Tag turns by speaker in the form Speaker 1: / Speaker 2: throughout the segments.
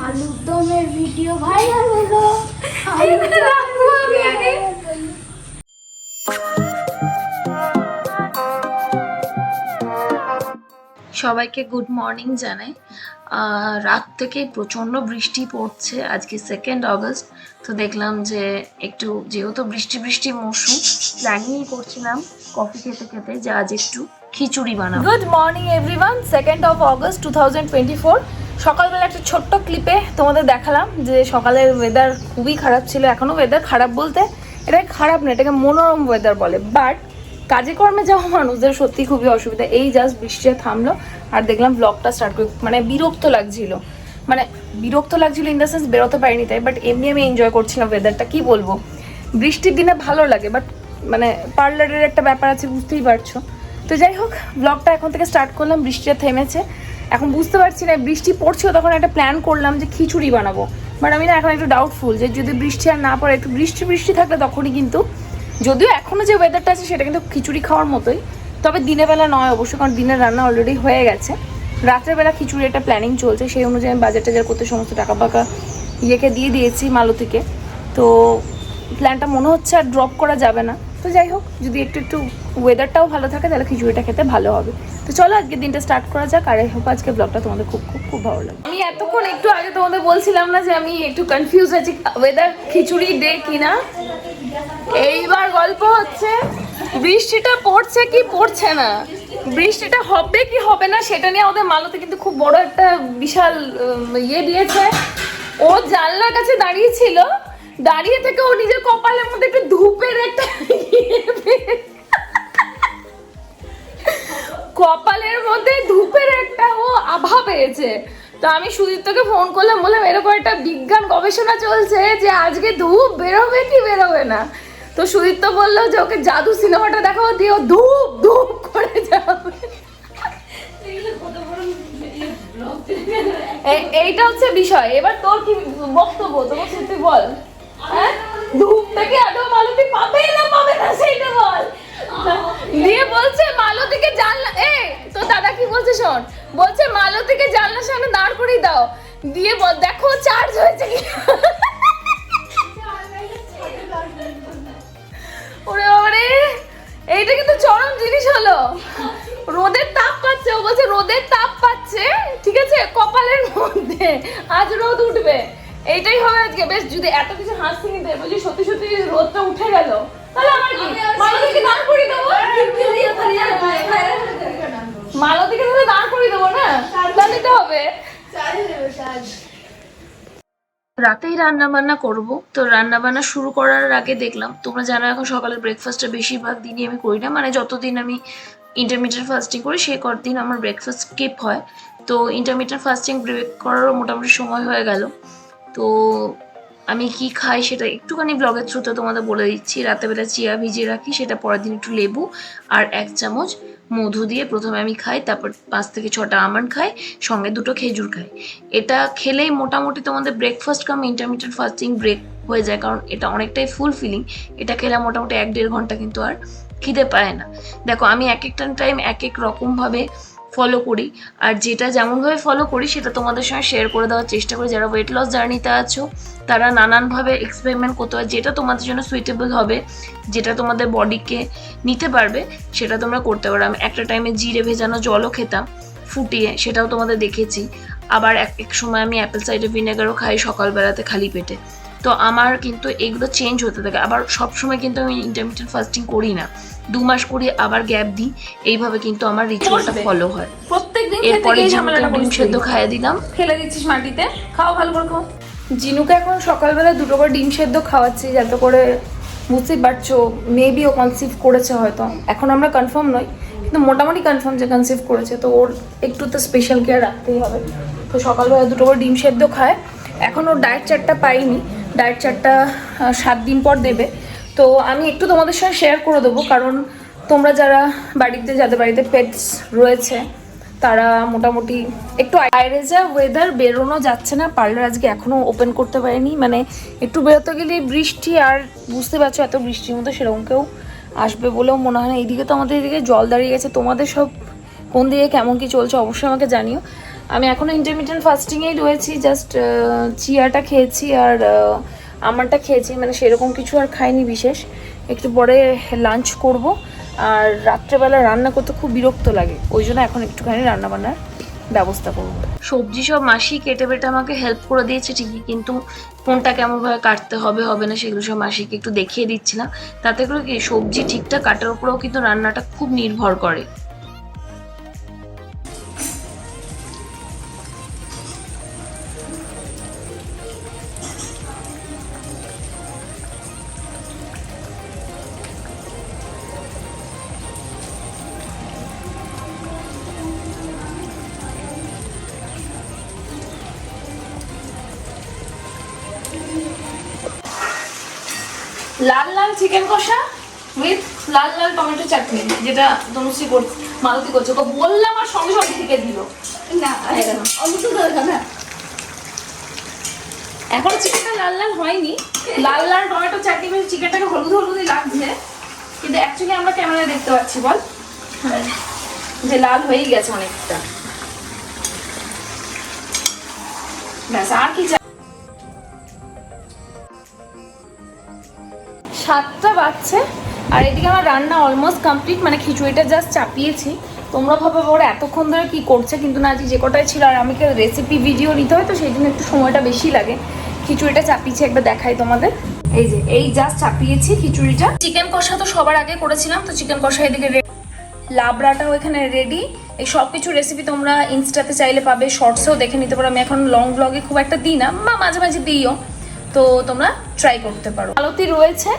Speaker 1: আলুর দমের video viral হলো।
Speaker 2: সবাইকে গুড মর্নিং জানাই। রাত থেকে প্রচণ্ড বৃষ্টি পড়ছে। আজকে 2 অগস্ট। তো দেখলাম যে একটু যেহেতু বৃষ্টি মৌসুম, প্ল্যানিং করছিলাম কফি খেতে খেতে যে আজ একটু খিচুড়ি বানাবো।
Speaker 3: Good morning everyone. 2 অগস্ট 2024 সকালবেলা একটা ছোট্ট ক্লিপে তোমাদের দেখালাম যে সকালের ওয়েদার খুবই খারাপ ছিল। এখনও ওয়েদার খারাপ বলতে এটাকে খারাপ না, এটাকে মনোরম ওয়েদার বলে। বাট কাজে কর্মে যাওয়া মানুষদের সত্যি খুবই অসুবিধা। এই জাস্ট বৃষ্টিটা থামলো আর দেখলাম ব্লগটা স্টার্ট করি। মানে বিরক্ত লাগছিল ইন দ্য সেন্স বেরোতে পারিনি তাই, বাট এমনি আমি এনজয় করছিলাম ওয়েদারটা। কি বলবো, বৃষ্টির দিনে ভালো লাগে, বাট মানে পার্লারের একটা ব্যাপার আছে, বুঝতেই পারছো। তো যাই হোক, ব্লগটা এখন থেকে স্টার্ট করলাম। বৃষ্টিটা থেমেছে, এখন বুঝতে পারছি না বৃষ্টি পড়ছিল, তখন একটা প্ল্যান করলাম যে খিচুড়ি বানাবো। বাট আমি না এখন একটু ডাউটফুল যে যদি বৃষ্টি আর না পড়ে, একটু বৃষ্টি থাকলে তখনই কিন্তু, যদিও এখনও যে ওয়েদারটা আছে সেটা কিন্তু খিচুড়ি খাওয়ার মতোই, তবে দিনের বেলা নয় অবশ্যই, কারণ দিনের রান্না অলরেডি হয়ে গেছে। রাত্রের বেলা খিচুড়ি একটা প্ল্যানিং চলছে, সেই অনুযায়ী আমি বাজার টাজার করতে সমস্ত টাকা পাকা ইয়েকে দিয়ে দিয়েছি মালতীকে। তো প্ল্যানটা মনে হচ্ছে আর ড্রপ করা যাবে না। তো যাই হোক, যদি একটু ওয়েদারটাও ভালো থাকে তাহলে খিচুড়িটা খেতে ভালো হবে। তো চলো আজকে দিনটা স্টার্ট করা যাক। আর এই হোক আজকে ব্লগটা তোমাদের খুব ভালো লাগে। আমি এতক্ষণ একটু আগে তোমাদের বলছিলাম না যে আমি একটু কনফিউজ আছি ওয়েদার খিচুড়ি ডে কিনা। এইবার গল্প হচ্ছে বৃষ্টিটা পড়ছে কি পড়ছে না, বৃষ্টিটা হবে কি হবে না সেটা নিয়ে ওদের মালতে কিন্তু খুব বড় একটা বিশাল ইয়ে দিয়েছে। ও জানলার কাছে দাঁড়িয়ে থেকে ও নিজের কপালের মধ্যে একটু ধূপের একটা ও আভা পেয়েছে। তো আমি সুদীপ্তকে ফোন করলাম, বললাম এরকম একটা বিজ্ঞান গবেষণা চলছে যে আজকে ধূপ বেরোবে কি বেরোবে না। তো সুদীপ্ত বললো যে ওকে জাদু সিনেমাটা দেখাবো, দিয়ে ও ধূপ করে যাবে। এইটা হচ্ছে বিষয়। এবার তোর কি বক্তব্য, তোমার সত্যি বল। হ্যাঁ, ধূপ থেকে আদৌ মালতী পাবে না সেইটা বল। দিয়ে বলছে মালতীকে জানলা, তো দাদা কি বলছে শোন, বলছে মালতীকে জানলার সামনে দাঁড় করিয়ে দাও, দিয়ে বল দেখো চার্জ হয়েছে কি। ওরে ওরে, এইটা কিন্তু চরম জিনিস হলো। রোদের তাপ পাচ্ছে, ও বলছে রোদের তাপ পাচ্ছে, ঠিক আছে, কপালের মধ্যে আজ রোদ উঠবে, এইটাই হবে আজকে। বেশ, যদি এত কিছু হাসি নিতে বলছি সত্যি রোদটা উঠে গেল, তাহলে আমার কি মালতীকে দাঁড় করিয়ে দেবো, মালতীকে তাহলে দাঁড় করিয়ে দেবো না, তাহলে তো হবে।
Speaker 2: রাতেই রান্না বান্না করব। তো রান্না বান্না শুরু করার আগে দেখলাম, তোমরা জানো এখন সকালের ব্রেকফাস্টটা বেশিরভাগ দিনই আমি করি না, মানে যতদিন আমি ইন্টারমিডিয়েট ফাস্টিং করি সেই কতদিন আমার ব্রেকফাস্ট স্কিপ হয়। তো ইন্টারমিডিয়েট ফাস্টিং ব্রেক করারও মোটামুটি সময় হয়ে গেল। তো আমি কি খাই সেটা একটুখানি ব্লগের থ্রুতে তোমাদের বলে দিচ্ছি। রাতেবেলা চিয়া ভিজিয়ে রাখি, সেটা পরের দিন একটু লেবু আর 1 চামচ মধু দিয়ে প্রথমে আমি খাই, তারপর 5 থেকে 6টা আমন্ড খাই, সঙ্গে 2টো খেজুর খাই। এটা খেলেই মোটামুটি তোমাদের ব্রেকফাস্ট কাম ইন্টারমিডিয়েট ফাস্টিং ব্রেক হয়ে যায়, কারণ এটা অনেকটাই ফুলফিলিং। এটা খেলে মোটামুটি 1-1.5 ঘন্টা কিন্তু আর খিদে পায় না। দেখো, আমি এক একটা টাইম এক এক রকমভাবে ফলো করি, আর যেটা যেমনভাবে ফলো করি সেটা তোমাদের সঙ্গে শেয়ার করে দেওয়ার চেষ্টা করি। যারা ওয়েট লস জার্নিতে আছো তারা নানানভাবে এক্সপেরিমেন্ট করতে হয়, যেটা তোমাদের জন্য সুইটেবল হবে, যেটা তোমাদের বডিকে নিতে পারবে সেটা তোমরা করতে পারো। আমি একটা টাইমে জিরে ভেজানো জলও খেতাম ফুটিয়ে, সেটাও তোমাদের দেখেছি। আবার এক সময় আমি অ্যাপেল সাইডার ভিনেগারও খাই সকালবেলাতে খালি পেটে। তো আমার কিন্তু এগুলো চেঞ্জ হতে থাকে। আবার সবসময় কিন্তু আমি ইন্টারমিডিয়েট ফাস্টিং করি না, 2 মাস করি আবার গ্যাপ দিই, এইভাবে কিন্তু আমার রিচুয়ালটা ফলো হয়।
Speaker 3: প্রত্যেকদিন
Speaker 2: এরপরে ঝামেলাটা ডিম সেদ্ধ খাইয়ে দিলাম,
Speaker 3: ফেলে দিচ্ছিস মাটিতে, খাও ভালো করে খাও। জিনুকে এখন সকালবেলা 2টো করে ডিম সেদ্ধ খাওয়াচ্ছি, যাতে করে, বুঝতেই পারছো, মেবি ও কনসিভ করেছে হয়তো, এখন আমরা কনফার্ম নই, কিন্তু মোটামুটি কনফার্ম যে কনসিভ করেছে। তো ওর একটু তো স্পেশাল কেয়ার রাখতেই হবে। তো সকালবেলা 2টো করে ডিম সেদ্ধ খায়। এখন ওর ডায়েট চার্টটা পাইনি, ডায়েট চার্টটা 7 দিন পর দেবে। তো আমি একটু তোমাদের সঙ্গে শেয়ার করে দেবো, কারণ তোমরা যারা যাদের বাড়িতে পেটস রয়েছে তারা মোটামুটি একটু বাইরে যা ওয়েদার, বেরোনো যাচ্ছে না, পার্লার আজকে এখনও ওপেন করতে পারিনি, মানে একটু বেরোতে গেলে বৃষ্টি, আর বুঝতে পারছো এত বৃষ্টির মধ্যে সেরকম কেউ আসবে বলেও মনে হয় না। এইদিকে তো আমাদের এদিকে জল দাঁড়িয়ে গেছে। তোমাদের সব কোন দিকে কেমন কি চলছে অবশ্যই আমাকে জানিও। আমি এখনো ইন্টারমিটেন্ট ফাস্টিংয়েই রয়েছি, জাস্ট চিয়াটা খেয়েছি আর আমারটা খেয়েছি, মানে সেরকম কিছু আর খাইনি বিশেষ। একটু পরে লাঞ্চ করব, আর রাত্রেবেলা রান্না করতে খুব বিরক্ত লাগে, ওই জন্য এখন একটুখানি রান্না বান্নার ব্যবস্থা করব।
Speaker 2: সবজি সব মাসি কেটে বেটে আমাকে হেল্প করে দিয়েছে ঠিকই, কিন্তু কোনটা কেমনভাবে কাটতে হবে হবে না সেগুলো সব মাসিকে একটু দেখিয়ে দিচ্ছিলাম। তাতে করে কি সবজি ঠিকঠাক কাটার উপরেও কিন্তু রান্নাটা খুব নির্ভর করে।
Speaker 3: লাল লাল চিকেন কষা উইথ লাল লাল টমেটো চাটনি, যেটা তনুশ্রী করছে, মালতী করছে, ওকে বললাম আর সঙ্গে সঙ্গে থেকে দিল।
Speaker 1: না অমৃত দরকার না,
Speaker 3: এখনো চিকেনটা লাল লাল হয়নি, লাল লাল টমেটো চাটনি মানে চিকেনটাকে হলুদ হলুদই লাগছে, কিন্তু অ্যাকচুয়ালি আমরা ক্যামেরায় দেখতে পাচ্ছি বল যে লাল হয়েই গেছে অনেকটা। ব্যাস, আর কি 7টা বাজছে আর এদিকে আমার রান্না অলমোস্ট কমপ্লিট, মানে খিচুড়িটা জাস্ট চাপিয়েছি। তোমরা ভাবে ওরা এতক্ষণ ধরে কি করছে, কিন্তু না, আজ যে কটাই ছিল আর আমাকে রেসিপি ভিডিও নিতে হয় তো সেই জন্য একটু সময়টা বেশি লাগে। খিচুড়িটা চাপিয়েছি, একবার দেখাই তোমাদের। এই যে এই জাস্ট চাপিয়েছি খিচুড়িটা। চিকেন কষা তো সবার আগে করেছিলাম, তো চিকেন কষা এদিকে লাবড়াটাও এখানে রেডি। এই সব কিছু রেসিপি তোমরা ইনস্টাতে চাইলে পাবে, শর্টসেও দেখে নিতে পারো। আমি এখন লং ব্লগে খুব একটা দিই না, বা মাঝে মাঝে দিইও, তো তোমরা ট্রাই করতে পারো। আলতি রয়েছে,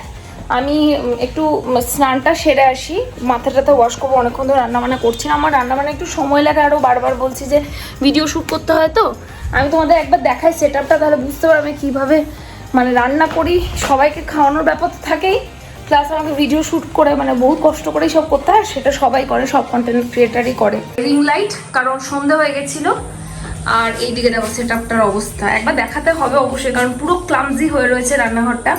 Speaker 3: আমি একটু স্নানটা সেরে আসি, মাথাটাতে ওয়াশ করবো, অনেকক্ষণ ধরে রান্নাবান্না করছি না। আমার রান্নাবান্না একটু সময় লাগে, আরও বারবার বলছি যে ভিডিও শ্যুট করতে হয়, তো আমি তোমাদের একবার দেখাই সেট আপটা, তাহলে বুঝতে পারবে আমি কীভাবে মানে রান্না করি। সবাইকে খাওয়ানোর ব্যাপার তো থাকেই, প্লাস আমাকে ভিডিও শ্যুট করে মানে বহু কষ্ট করেই সব করতে হয়, সেটা সবাই করে, সব কন্টেন্ট ক্রিয়েটারই করে। রিং লাইট, কারণ সন্ধে হয়ে গেছিলো। আর এইদিকে দেখো সেট আপটার অবস্থা একবার দেখাতে হবে অবশ্যই, কারণ পুরো ক্লামজি হয়ে রয়েছে রান্নাঘরটা।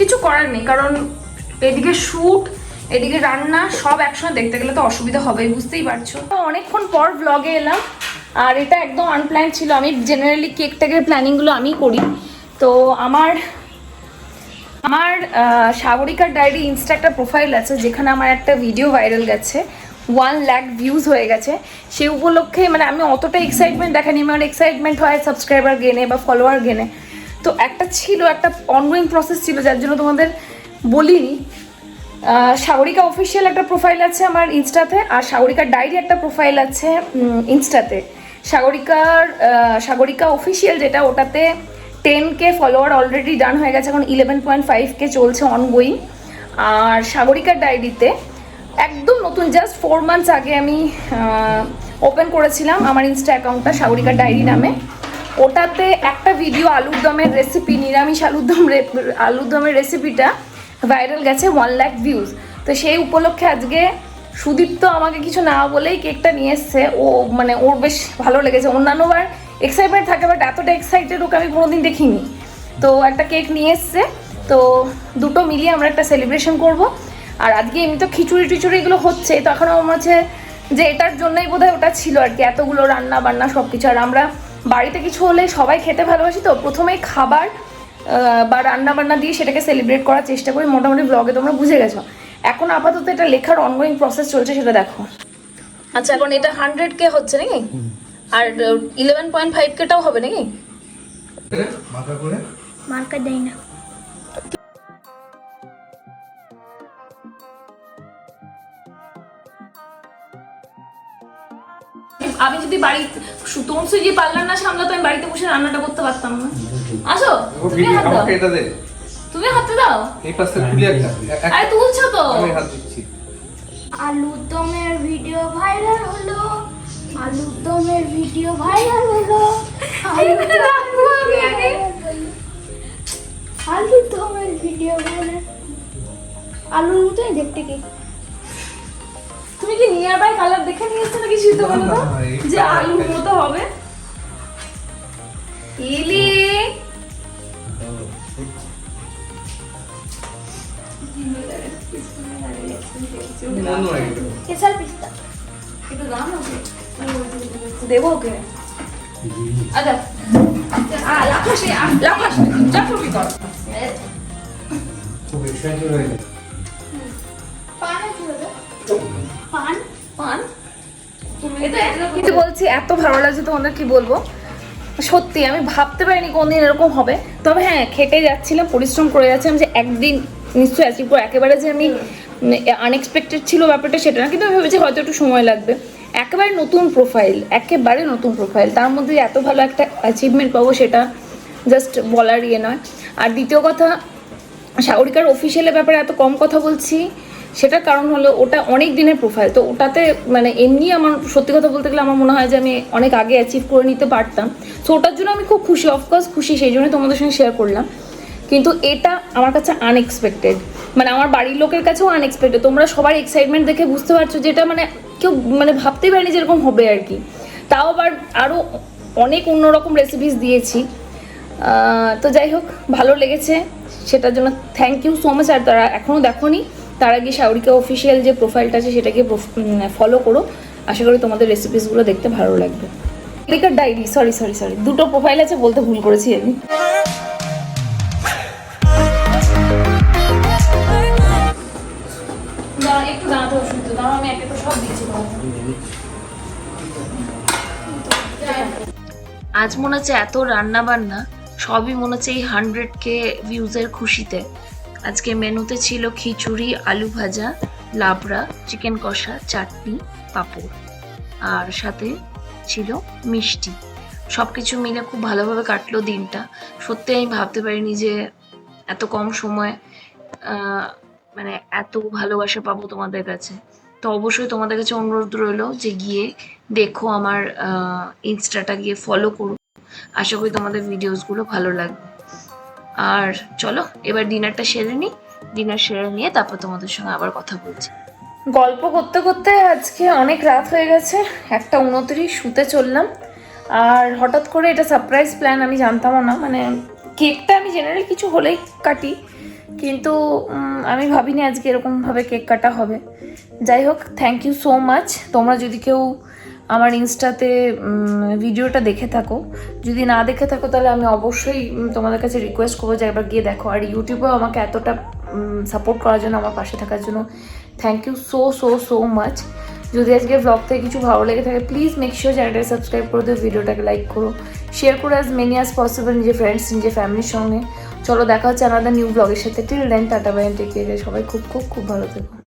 Speaker 3: কিছু করার নেই, কারণ এদিকে শ্যুট এদিকে রান্না সব একসঙ্গে দেখতে গেলে তো অসুবিধা হবেই, বুঝতেই পারছো। অনেকক্ষণ পর ব্লগে এলাম, আর এটা একদম আনপ্ল্যান ছিল। আমি জেনারেলি কেক টেকের প্ল্যানিংগুলো আমি করি, তো আমার সাগরিকার ডায়েরি ইনস্টা একটা প্রোফাইল আছে, যেখানে আমার একটা ভিডিও ভাইরাল গেছে, 1 লাখ ভিউজ হয়ে গেছে। সেই উপলক্ষে মানে আমি অতটা এক্সাইটমেন্ট দেখানি, আমার এক্সাইটমেন্ট হয় সাবস্ক্রাইবার গেনে বা ফলোয়ার গেনে। তো একটা ছিল, একটা অনগোয়িং প্রসেস ছিল, যার জন্য তোমাদের বলিনি। সাগরিকা অফিসিয়াল একটা প্রোফাইল আছে আমার ইনস্টাতে, আর সাগরিকার ডায়েরি একটা প্রোফাইল আছে ইনস্টাতে। সাগরিকা অফিসিয়াল যেটা, ওটাতে 10K ফলোয়ার অলরেডি ডান হয়ে গেছে, এখন 11.5K চলছে অনগোয়িং। আর সাগরিকার ডায়েরিতে একদম নতুন, জাস্ট 4 মান্থস আগে আমি ওপেন করেছিলাম আমার ইনস্টা অ্যাকাউন্টটা সাগরিকার ডায়েরি নামে। ওটাতে একটা ভিডিও আলুর দমের রেসিপি, নিরামিষ আলুর দমের রেসিপিটা ভাইরাল গেছে 1 লাখ ভিউজ। তো সেই উপলক্ষে আজকে সুদীপ্ত আমাকে কিছু না বলেই কেকটা নিয়ে এসছে। ও মানে ওর বেশ ভালো লেগেছে, অন্যান্যবার এক্সাইটমেন্ট থাকে, বাট এতটা এক্সাইটেড ওকে আমি কোনোদিন দেখিনি। তো একটা কেক নিয়ে এসছে, তো দুটো মিলিয়ে আমরা একটা সেলিব্রেশন করব। আর আজকে এমনি তো খিচুড়ি টিচুড়ি এগুলো হচ্ছে, তো এখন আমার হচ্ছে যে এটার জন্যই বোধহয় ওটা ছিল আর কি, এতগুলো রান্না বান্না সব কিছু। আর আমরা বাড়িতে কিছু হলে সবাই খেতে ভালোবাসি, তো প্রথমেই খাবার বা রান্না বান্না দিয়ে সেটাকে সেলিব্রেট করার চেষ্টা করি। মোটামুটি ব্লগে তোমরা বুঝে গেছো। এখন আপাতত এটা লেখার অনগোয়িং প্রসেস চলছে, সেটা দেখো। আচ্ছা, এখন এটা 100K হচ্ছে নাকি, আর 11.5Kটাও হবে নাকি?
Speaker 1: মার্কা দেয় না।
Speaker 3: আমি যদি বাড়িতে তনুশ্রী যে পার্লার না সামলাতো, আমি বাড়িতে বসে রান্নাটা করতে পারতাম না। আসো, তুমি হাত দাও, তুমি হাতে দাও,
Speaker 4: এই পাশে খুলি একটা।
Speaker 3: আরে তুলছো তো,
Speaker 4: আমি হাত দিচ্ছি।
Speaker 1: আলুর দমের ভিডিও ভাইরাল হলো, আলুর দমের ভিডিও ভাইরাল হলো, আলুর দমের ভিডিও ভাইরাল। আলুর মতোই দেখতে কি?
Speaker 3: তুমি কি নিয়ার বাই কালার দেখে নিয়েছো নাকি শীত বলো তো, যে আলুর মতো হবে? এলি
Speaker 1: স্পেশাল পিস্তা
Speaker 3: একটু দাম আছে, দেবো ওকে। আচ্ছা লাফাস লাফাস যা করবি কর।
Speaker 4: খুব এক্সাইটেড হয়ে গেছে।
Speaker 1: পান আছে দাদা? পান?
Speaker 3: পান কিন্তু বলছি এত ভালো লাগছে তোমাদের কি বলবো, সত্যি আমি ভাবতে পারিনি কোনদিন এরকম হবে। তবে হ্যাঁ খেটে যাচ্ছিলাম, পরিশ্রম করে যাচ্ছিলাম যে একদিন নিশ্চয়ই অ্যাচিভ করে, একেবারে যে আমি আনএক্সপেক্টেড ছিল ব্যাপারটা সেটা না, কিন্তু আমি ভেবেছি হয়তো একটু সময় লাগবে। একেবারে নতুন প্রোফাইল, একেবারে নতুন প্রোফাইল, তার মধ্যে এত ভালো একটা অ্যাচিভমেন্ট পাবো সেটা জাস্ট বলার ইয়ে নয়। আর দ্বিতীয় কথা, সাগরিকার অফিসিয়ালের ব্যাপারে এত কম কথা বলছি সেটার কারণ হলো ওটা অনেক দিনের প্রোফাইল, তো ওটাতে মানে এমনি আমার সত্যি কথা বলতে গেলে আমার মনে হয় যে আমি অনেক আগে অ্যাচিভ করে নিতে পারতাম। সো ওটার জন্য আমি খুব খুশি, অফকোর্স খুশি, সেই জন্যই তোমাদের সঙ্গে শেয়ার করলাম। কিন্তু এটা আমার কাছে আনএক্সপেক্টেড, মানে আমার বাড়ির লোকের কাছেও আনএক্সপেক্টেড। তোমরা সবার এক্সাইটমেন্ট দেখে বুঝতে পারছো যেটা মানে কেউ মানে ভাবতেই পারেনি যেরকম হবে আর কি। তাও আবার আরও অনেক অন্যরকম রেসিপিস দিয়েছি। তো যাই হোক ভালো লেগেছে, সেটার জন্য থ্যাংক ইউ সো মাচ। আর তারা এখনও দেখোনি, তার আগে সাগরিকা অফিসিয়াল যে প্রোফাইলটা আছে সেটাকে ফলো করো, আশা করি তোমাদের রেসিপিসগুলো দেখতে ভালো লাগবে। সাগরিকার ডায়েরি, সরি সরি সরি, দুটো প্রোফাইল আছে, বলতে ভুল করেছি আমি। একটু দাঁড়াতে ওষুধ দাও, আমি একটা তো সব দিচ্ছি।
Speaker 2: আজ মনে হচ্ছে এত রান্না বান্না সবই মনে হচ্ছে এই 100K ভিউজের খুশিতে। আজকে মেনুতে ছিল খিচুড়ি, আলু ভাজা, লাবড়া, চিকেন কষা, চাটনি, পাঁপড়, আর সাথে ছিল মিষ্টি। সব কিছু মিলে খুব ভালোভাবে কাটলো দিনটা। সত্যি আমি ভাবতে পারিনি যে এত কম সময়ে মানে এত ভালোবাসা পাবো তোমাদের কাছে। তো অবশ্যই তোমাদের কাছে অনুরোধ রইলো যে গিয়ে দেখো, আমার ইনস্টাটা গিয়ে ফলো করো, আশা করি তোমাদের ভিডিওসগুলো ভালো লাগবে। আর চলো এবার ডিনারটা সেরে নিই, ডিনার সেরে নিয়ে তারপর তোমাদের সঙ্গে আবার কথা বলছি।
Speaker 3: গল্প করতে করতে আজকে অনেক রাত হয়ে গেছে, 1:29 শুতে চললাম। আর হঠাৎ করে এটা সারপ্রাইজ প্ল্যান, আমি জানতামও না। মানে কেকটা আমি জেনারেলি কিছু হলেই কাটি, কিন্তু আমি ভাবিনি আজকে এরকমভাবে কেক কাটা হবে। যাই হোক থ্যাংক ইউ সো মাচ। তোমরা যদি কেউ আমার ইনস্টাতে ভিডিওটা দেখে থাকো, যদি না দেখে থাকো তাহলে আমি অবশ্যই তোমাদের কাছে রিকোয়েস্ট করবো যে একবার গিয়ে দেখো। আর ইউটিউবেও আমাকে এতটা সাপোর্ট করার জন্য, আমার পাশে থাকার জন্য thank you so so so much. যদি আজকে ব্লগ থেকে কিছু ভালো লেগে থাকে প্লিজ মেক শিওর চ্যানেলটাকে সাবস্ক্রাইব করে দিও, ভিডিওটাকে লাইক করো, শেয়ার করো অ্যাজ মেনি অ্যাজ পসিবল নিজের ফ্রেন্ডস, নিজের ফ্যামিলির সঙ্গে। চলো দেখা হচ্ছে আলাদা নিউ ব্লগের সাথে। Till then tata bye, take care, সবাই খুব খুব খুব ভালো থেকো।